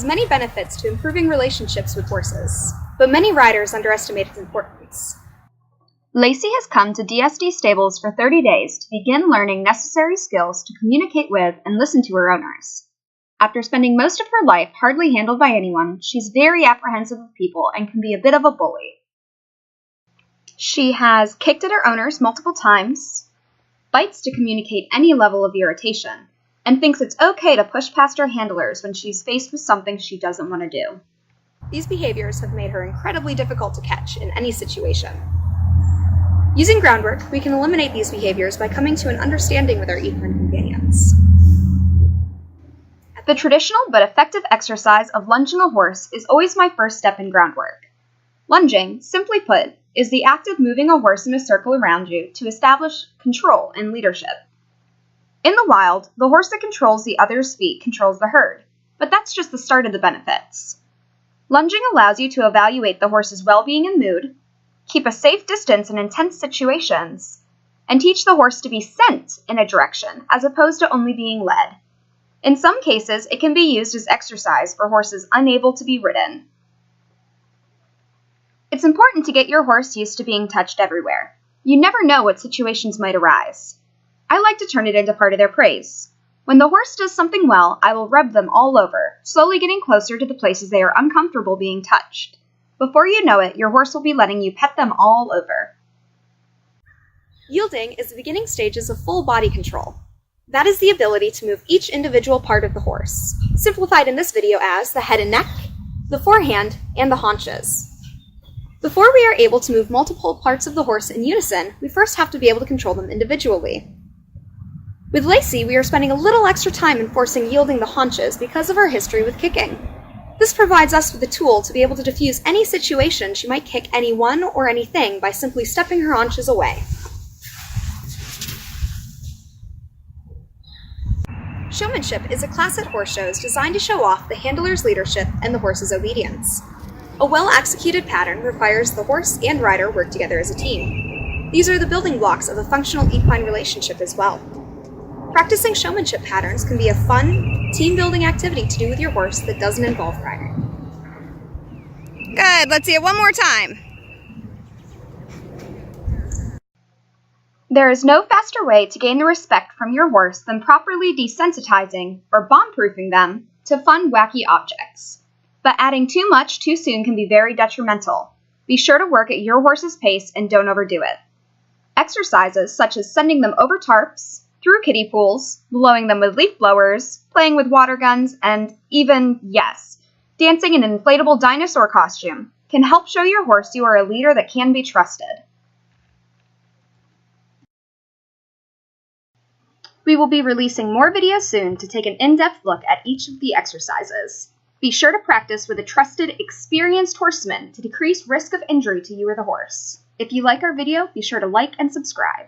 has many benefits to improving relationships with horses, but many riders underestimate its importance. Lacey has come to DSD Stables for 30 days to begin learning necessary skills to communicate with and listen to her owners. After spending most of her life hardly handled by anyone, she's very apprehensive of people and can be a bit of a bully. She has kicked at her owners multiple times, bites to communicate any level of irritation, and thinks it's okay to push past her handlers when she's faced with something she doesn't want to do. These behaviors have made her incredibly difficult to catch in any situation. Using groundwork, we can eliminate these behaviors by coming to an understanding with our equine companions. The traditional but effective exercise of lunging a horse is always my first step in groundwork. Lunging, simply put, is the act of moving a horse in a circle around you to establish control and leadership. In the wild, the horse that controls the other's feet controls the herd, but that's just the start of the benefits. Lunging allows you to evaluate the horse's well-being and mood, keep a safe distance in intense situations, and teach the horse to be sent in a direction as opposed to only being led. In some cases, it can be used as exercise for horses unable to be ridden. It's important to get your horse used to being touched everywhere. You never know what situations might arise. I like to turn it into part of their praise. When the horse does something well, I will rub them all over, slowly getting closer to the places they are uncomfortable being touched. Before you know it, your horse will be letting you pet them all over. Yielding is the beginning stages of full body control. That is the ability to move each individual part of the horse, simplified in this video as the head and neck, the forehand, and the haunches. Before we are able to move multiple parts of the horse in unison, we first have to be able to control them individually. With Lacey, we are spending a little extra time enforcing yielding the haunches because of her history with kicking. This provides us with a tool to be able to diffuse any situation she might kick anyone or anything by simply stepping her haunches away. Showmanship is a class at horse shows designed to show off the handler's leadership and the horse's obedience. A well-executed pattern requires the horse and rider work together as a team. These are the building blocks of a functional equine relationship as well. Practicing showmanship patterns can be a fun, team-building activity to do with your horse that doesn't involve riding. Good, let's see it one more time. There is no faster way to gain the respect from your horse than properly desensitizing or bomb-proofing them to fun, wacky objects. But adding too much too soon can be very detrimental. Be sure to work at your horse's pace and don't overdo it. Exercises such as sending them over tarps, through kiddie pools, blowing them with leaf blowers, playing with water guns, and even, yes, dancing in an inflatable dinosaur costume can help show your horse you are a leader that can be trusted. We will be releasing more videos soon to take an in-depth look at each of the exercises. Be sure to practice with a trusted, experienced horseman to decrease risk of injury to you or the horse. If you like our video, be sure to like and subscribe.